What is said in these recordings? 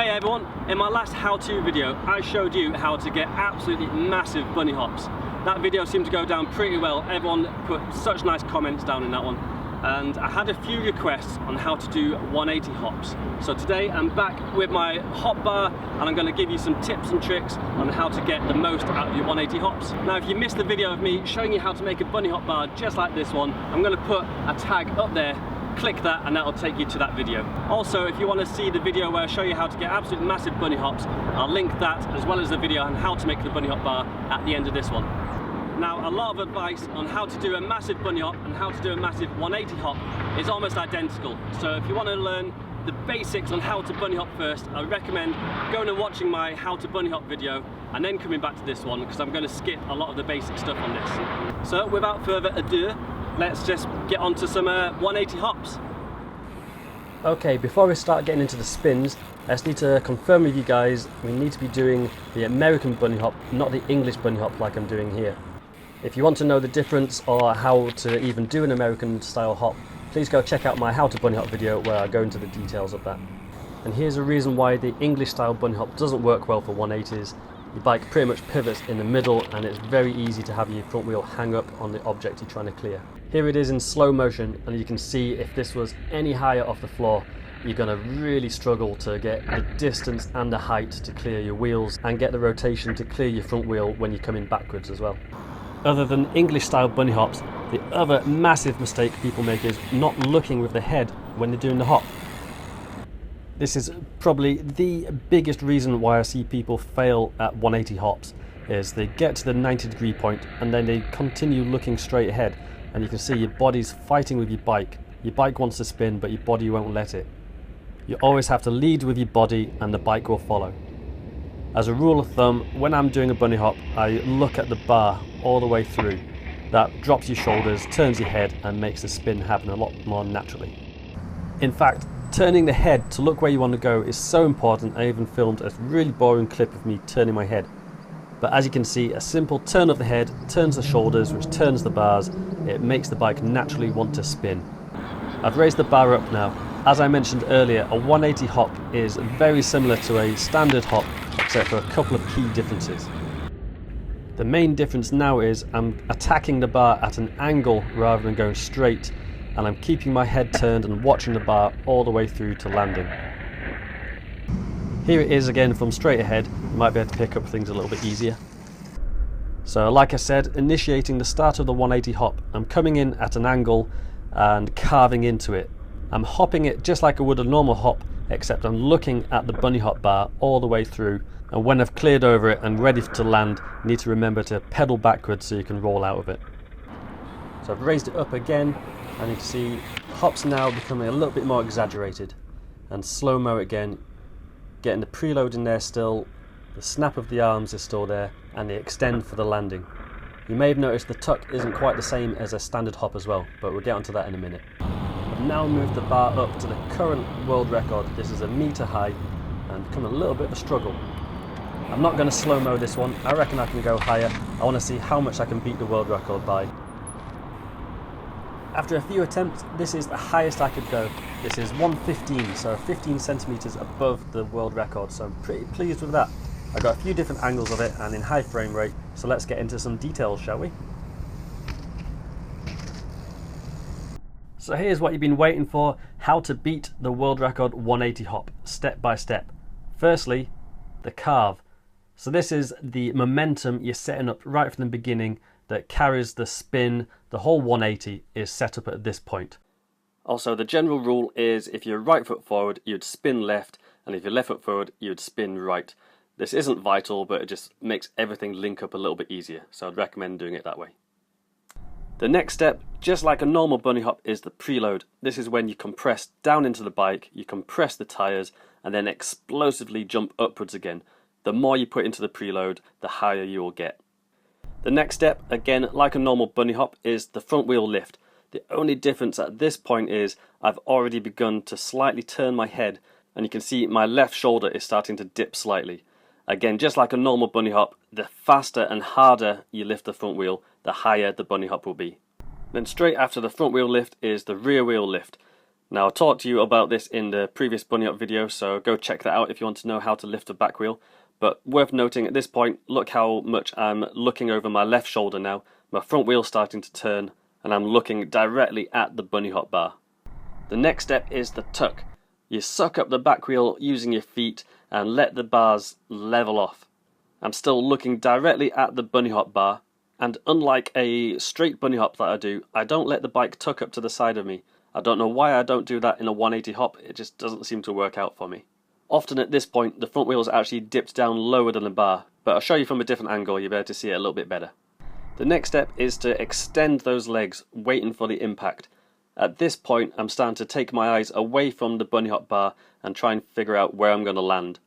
Hey everyone, in my last how-to video I showed you how to get absolutely massive bunny hops. That video seemed to go down pretty well. Everyone put such nice comments down in that one, and I had a few requests on how to do 180 hops. So today I'm back with my hop bar and I'm going to give you some tips and tricks on how to get the most out of your 180 hops. Now if you missed the video of me showing you how to make a bunny hop bar just like this one, I'm going to put a tag up there. Click that and that'll take you to that video. Also, if you want to see the video where I show you how to get absolute massive bunny hops, I'll link that as well as the video on how to make the bunny hop bar at the end of this one. Now, a lot of advice on how to do a massive bunny hop and how to do a massive 180 hop is almost identical. So if you want to learn the basics on how to bunny hop first, I recommend going and watching my how to bunny hop video and then coming back to this one, because I'm going to skip a lot of the basic stuff on this. So without further ado, let's just get on to some 180 hops. Okay, before we start getting into the spins, I just need to confirm with you guys, we need to be doing the American bunny hop, not the English bunny hop like I'm doing here. If you want to know the difference or how to even do an American style hop, please go check out my how to bunny hop video where I go into the details of that. And here's a reason why the English style bunny hop doesn't work well for 180s. Your bike pretty much pivots in the middle and it's very easy to have your front wheel hang up on the object you're trying to clear. Here it is in slow motion, and you can see if this was any higher off the floor, you're going to really struggle to get the distance and the height to clear your wheels and get the rotation to clear your front wheel when you're coming backwards as well. Other than English style bunny hops, the other massive mistake people make is not looking with the head when they're doing the hop. This is probably the biggest reason why I see people fail at 180 hops, is they get to the 90-degree point and then they continue looking straight ahead, and you can see your body's fighting with your bike. Your bike wants to spin but your body won't let it. You always have to lead with your body and the bike will follow. As a rule of thumb, when I'm doing a bunny hop, I look at the bar all the way through. That drops your shoulders, turns your head and makes the spin happen a lot more naturally. In fact, turning the head to look where you want to go is so important. I even filmed a really boring clip of me turning my head. But as you can see, a simple turn of the head turns the shoulders, which turns the bars. It makes the bike naturally want to spin. I've raised the bar up now. As I mentioned earlier, a 180 hop is very similar to a standard hop, except for a couple of key differences. The main difference now is I'm attacking the bar at an angle rather than going straight, and I'm keeping my head turned and watching the bar all the way through to landing. Here it is again from straight ahead. You might be able to pick up things a little bit easier. So like I said, initiating the start of the 180 hop, I'm coming in at an angle and carving into it. I'm hopping it just like I would a normal hop, except I'm looking at the bunny hop bar all the way through, and when I've cleared over it and ready to land, you need to remember to pedal backwards so you can roll out of it. So I've raised it up again, and you can see hops now becoming a little bit more exaggerated, and slow-mo again, getting the preload in there still, the snap of the arms is still there, and the extend for the landing. You may have noticed the tuck isn't quite the same as a standard hop as well, but we'll get onto that in a minute. I've now moved the bar up to the current world record. This is 1 meter high and become a little bit of a struggle. I'm not going to slow-mo this one. I reckon I can go higher. I want to see how much I can beat the world record by. After a few attempts, this is the highest I could go. This is 115, so 15 centimeters above the world record, so I'm pretty pleased with that. I got a few different angles of it and in high frame rate, so let's get into some details, shall we? So here's what you've been waiting for, how to beat the world record 180 hop, step by step. Firstly, the carve. So this is the momentum you're setting up right from the beginning that carries the spin. The whole 180 is set up at this point. Also, the general rule is if you're right foot forward, you'd spin left, and if you're left foot forward, you'd spin right. This isn't vital, but it just makes everything link up a little bit easier, so I'd recommend doing it that way. The next step, just like a normal bunny hop, is the preload. This is when you compress down into the bike, you compress the tyres, and then explosively jump upwards again. The more you put into the preload, the higher you will get. The next step, again like a normal bunny hop, is the front wheel lift. The only difference at this point is I've already begun to slightly turn my head, and you can see my left shoulder is starting to dip slightly. Again, just like a normal bunny hop, the faster and harder you lift the front wheel, the higher the bunny hop will be. Then straight after the front wheel lift is the rear wheel lift. Now I talked to you about this in the previous Bunnyhop video, so go check that out if you want to know how to lift a back wheel. But worth noting at this point, look how much I'm looking over my left shoulder now. My front wheel's starting to turn and I'm looking directly at the bunnyhop bar. The next step is the tuck. You suck up the back wheel using your feet and let the bars level off. I'm still looking directly at the bunnyhop bar, and unlike a straight bunnyhop that I do, I don't let the bike tuck up to the side of me. I don't know why I don't do that in a 180 hop, it just doesn't seem to work out for me. Often at this point the front wheel is actually dipped down lower than the bar, but I'll show you from a different angle, you'll be able to see it a little bit better. The next step is to extend those legs, waiting for the impact. At this point I'm starting to take my eyes away from the bunnyhop bar and try and figure out where I'm going to land.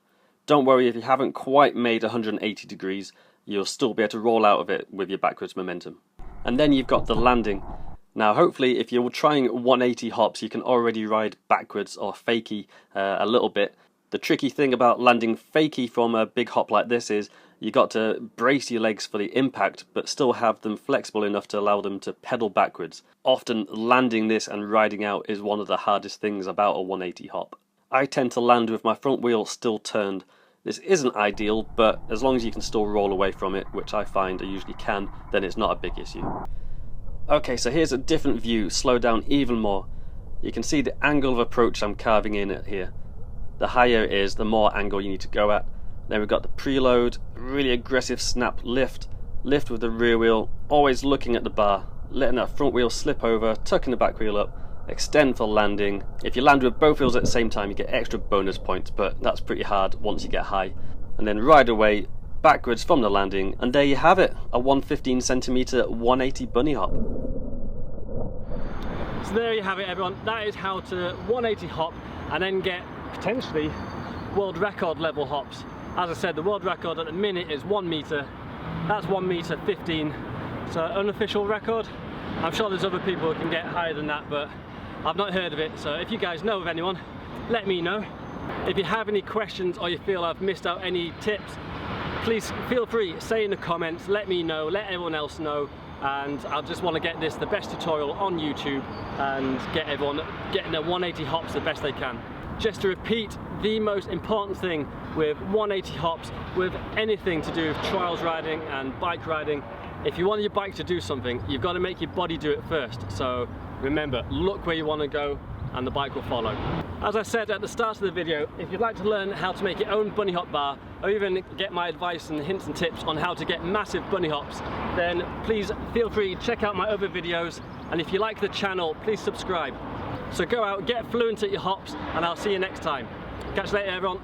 Don't worry if you haven't quite made 180 degrees, you'll still be able to roll out of it with your backwards momentum. And then you've got the landing. Now hopefully if you're trying 180 hops you can already ride backwards or fakie a little bit. The tricky thing about landing fakie from a big hop like this is you got to brace your legs for the impact but still have them flexible enough to allow them to pedal backwards. Often landing this and riding out is one of the hardest things about a 180 hop. I tend to land with my front wheel still turned. This isn't ideal, but as long as you can still roll away from it, which I find I usually can, then it's not a big issue. Okay, so here's a different view, slow down even more. You can see the angle of approach I'm carving in at here. The higher it is, the more angle you need to go at. Then we've got the preload, really aggressive snap lift with the rear wheel, always looking at the bar, letting that front wheel slip over, tucking the back wheel up, extend for landing. If you land with both wheels at the same time you get extra bonus points, but that's pretty hard once you get high. And then ride away, backwards from the landing, and there you have it, a 115 centimeter 180 bunny hop. So there you have it everyone, that is how to 180 hop and then get potentially world record level hops. As I said, the world record at the minute is 1 meter, that's 1 meter 15, so unofficial record. I'm sure there's other people who can get higher than that, but I've not heard of it, so if you guys know of anyone, let me know. If you have any questions or you feel I've missed out any tips, please feel free, say in the comments, let me know, let everyone else know, and I just want to get this the best tutorial on YouTube and get everyone getting their 180 hops the best they can. Just to repeat, the most important thing with 180 hops, with anything to do with trials riding and bike riding, if you want your bike to do something, you've got to make your body do it first. So remember, look where you want to go and the bike will follow. As I said at the start of the video, if you'd like to learn how to make your own bunny hop bar, or even get my advice and hints and tips on how to get massive bunny hops, then please feel free to check out my other videos, and if you like the channel, please subscribe. So go out, get fluent at your hops, and I'll see you next time. Catch you later everyone.